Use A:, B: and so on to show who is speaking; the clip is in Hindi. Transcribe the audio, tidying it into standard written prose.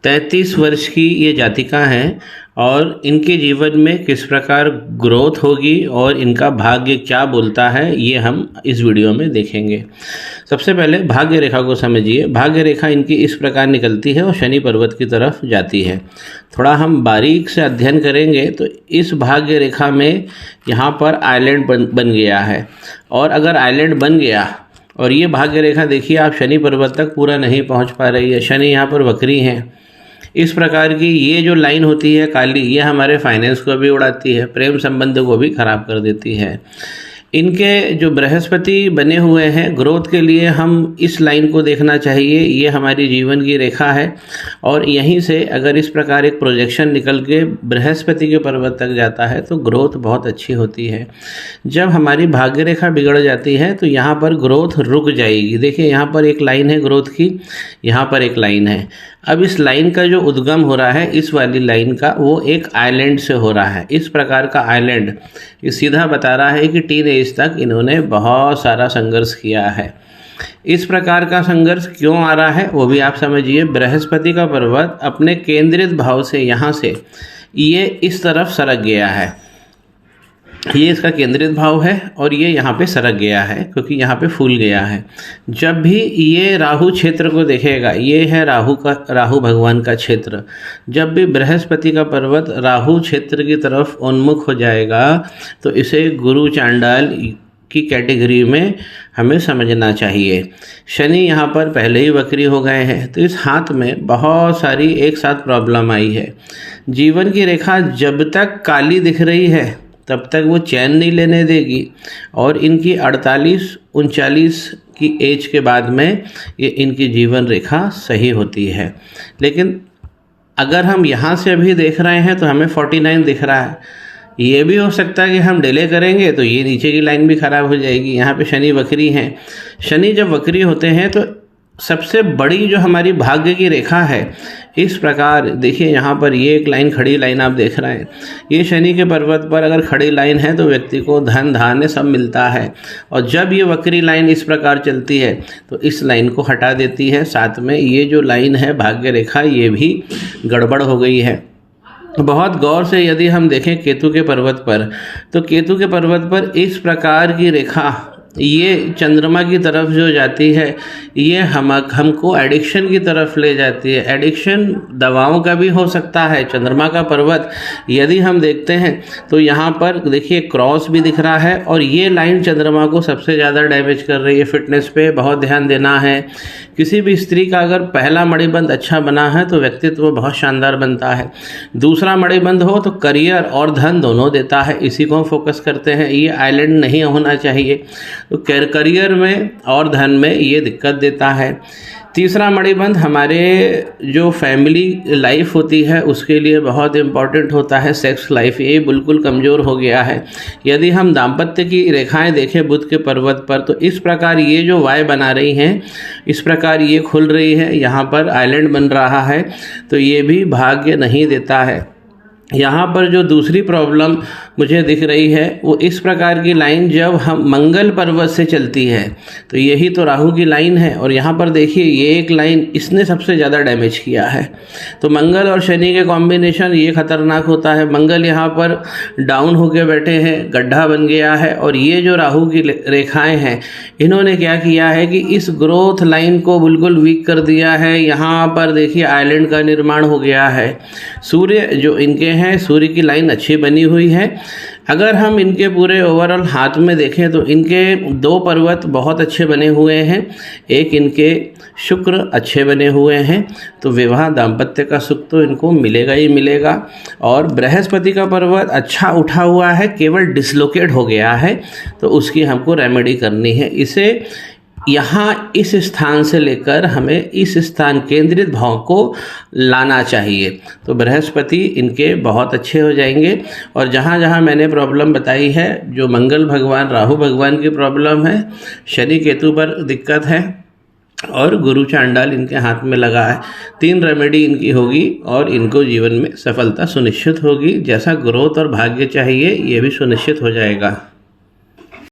A: 33 वर्ष की ये जातिका हैं और इनके जीवन में किस प्रकार ग्रोथ होगी और इनका भाग्य क्या बोलता है, ये हम इस वीडियो में देखेंगे। सबसे पहले भाग्य रेखा को समझिए। भाग्य रेखा इनकी इस प्रकार निकलती है और शनि पर्वत की तरफ जाती है। थोड़ा हम बारीक से अध्ययन करेंगे तो इस भाग्य रेखा में यहाँ पर आइलैंड बन गया है, और अगर आइलैंड बन गया और ये भाग्य रेखा देखिए आप शनि पर्वत तक पूरा नहीं पहुँच पा रही है, शनि यहाँ पर वक्री हैं। इस प्रकार की ये जो लाइन होती है काली, ये हमारे फाइनेंस को भी उड़ाती है, प्रेम संबंध को भी खराब कर देती है। इनके जो बृहस्पति बने हुए हैं ग्रोथ के लिए, हम इस लाइन को देखना चाहिए। ये हमारी जीवन की रेखा है और यहीं से अगर इस प्रकार एक प्रोजेक्शन निकल के बृहस्पति के पर्वत तक जाता है तो ग्रोथ बहुत अच्छी होती है। जब हमारी भाग्य रेखा बिगड़ जाती है तो यहाँ पर ग्रोथ रुक जाएगी। देखिए यहाँ पर एक लाइन है ग्रोथ की, यहाँ पर एक लाइन है। अब इस लाइन का जो उद्गम हो रहा है, इस वाली लाइन का, वो एक आइलैंड से हो रहा है। इस प्रकार का आइलैंड ये सीधा बता रहा है कि टीन एज तक इन्होंने बहुत सारा संघर्ष किया है। इस प्रकार का संघर्ष क्यों आ रहा है वो भी आप समझिए। बृहस्पति का पर्वत अपने केंद्रित भाव से यहाँ से ये इस तरफ सरक गया है, ये इसका केंद्रित भाव है और ये यहाँ पे सरक गया है क्योंकि यहाँ पे फूल गया है। जब भी ये राहु क्षेत्र को देखेगा, ये है राहु भगवान का क्षेत्र, जब भी बृहस्पति का पर्वत राहु क्षेत्र की तरफ उन्मुख हो जाएगा तो इसे गुरु चांडाल की कैटेगरी में हमें समझना चाहिए। शनि यहाँ पर पहले ही वक्री हो गए हैं तो इस हाथ में बहुत सारी एक साथ प्रॉब्लम आई है। जीवन की रेखा जब तक काली दिख रही है तब तक वो चैन नहीं लेने देगी, और इनकी 48-39 की एज के बाद में ये इनकी जीवन रेखा सही होती है। लेकिन अगर हम यहाँ से अभी देख रहे हैं तो हमें 49 दिख रहा है। ये भी हो सकता है कि हम डिले करेंगे तो ये नीचे की लाइन भी ख़राब हो जाएगी। यहाँ पे शनि वक्री हैं। शनि जब वक्री होते हैं तो सबसे बड़ी जो हमारी भाग्य की रेखा है, इस प्रकार देखिए यहाँ पर ये एक लाइन, खड़ी लाइन आप देख रहे हैं, ये शनि के पर्वत पर अगर खड़ी लाइन है तो व्यक्ति को धन धान्य सब मिलता है, और जब ये वक्री लाइन इस प्रकार चलती है तो इस लाइन को हटा देती है। साथ में ये जो लाइन है भाग्य रेखा, ये भी गड़बड़ हो गई है। बहुत गौर से यदि हम देखें केतु के पर्वत पर, तो केतु के पर्वत पर इस प्रकार की रेखा ये चंद्रमा की तरफ जो जाती है, ये हमको एडिक्शन की तरफ ले जाती है। एडिक्शन दवाओं का भी हो सकता है। चंद्रमा का पर्वत यदि हम देखते हैं तो यहाँ पर देखिए क्रॉस भी दिख रहा है, और ये लाइन चंद्रमा को सबसे ज़्यादा डैमेज कर रही है। फिटनेस पे बहुत ध्यान देना है। किसी भी स्त्री का अगर पहला मणिबंध अच्छा बना है तो व्यक्तित्व बहुत शानदार बनता है। दूसरा मणिबंध हो तो करियर और धन दोनों देता है। इसी को हम फोकस करते हैं। ये आइलैंड नहीं होना चाहिए, तो करियर में और धन में ये दिक्कत देता है। तीसरा मणिबंध हमारे जो फैमिली लाइफ होती है उसके लिए बहुत इम्पॉर्टेंट होता है। सेक्स लाइफ ये बिल्कुल कमज़ोर हो गया है। यदि हम दाम्पत्य की रेखाएं देखें बुध के पर्वत पर, तो इस प्रकार ये जो वाय बना रही हैं, इस प्रकार ये खुल रही है, यहाँ पर आइलैंड बन रहा है, तो ये भी भाग्य नहीं देता है। यहाँ पर जो दूसरी प्रॉब्लम मुझे दिख रही है वो इस प्रकार की लाइन जब हम मंगल पर्वत से चलती है, तो यही तो राहु की लाइन है, और यहाँ पर देखिए ये एक लाइन इसने सबसे ज़्यादा डैमेज किया है। तो मंगल और शनि के कॉम्बिनेशन ये खतरनाक होता है। मंगल यहाँ पर डाउन होके बैठे हैं, गड्ढा बन गया है, और ये जो राहु की रेखाएँ हैं इन्होंने क्या किया है कि इस ग्रोथ लाइन को बिल्कुल वीक कर दिया है। यहाँ पर देखिए आइलैंड का निर्माण हो गया है। सूर्य जो इनके हैं, सूर्य की लाइन अच्छी बनी हुई है। अगर हम इनके पूरे ओवरऑल हाथ में देखें तो इनके 2 पर्वत बहुत अच्छे बने हुए हैं, एक इनके शुक्र अच्छे बने हुए हैं, तो विवाह दाम्पत्य का सुख तो इनको मिलेगा ही मिलेगा। और बृहस्पति का पर्वत अच्छा उठा हुआ है, केवल डिसलोकेट हो गया है, तो उसकी हमको रेमेडी करनी है। इसे यहाँ इस स्थान से लेकर हमें इस स्थान केंद्रित भाव को लाना चाहिए, तो बृहस्पति इनके बहुत अच्छे हो जाएंगे। और जहाँ जहाँ मैंने प्रॉब्लम बताई है, जो मंगल भगवान राहु भगवान की प्रॉब्लम है, शनि केतु पर दिक्कत है, और गुरु चांडाल इनके हाथ में लगा है, 3 रेमेडी इनकी होगी और इनको जीवन में सफलता सुनिश्चित होगी। जैसा ग्रोथ और भाग्य चाहिए ये भी सुनिश्चित हो जाएगा।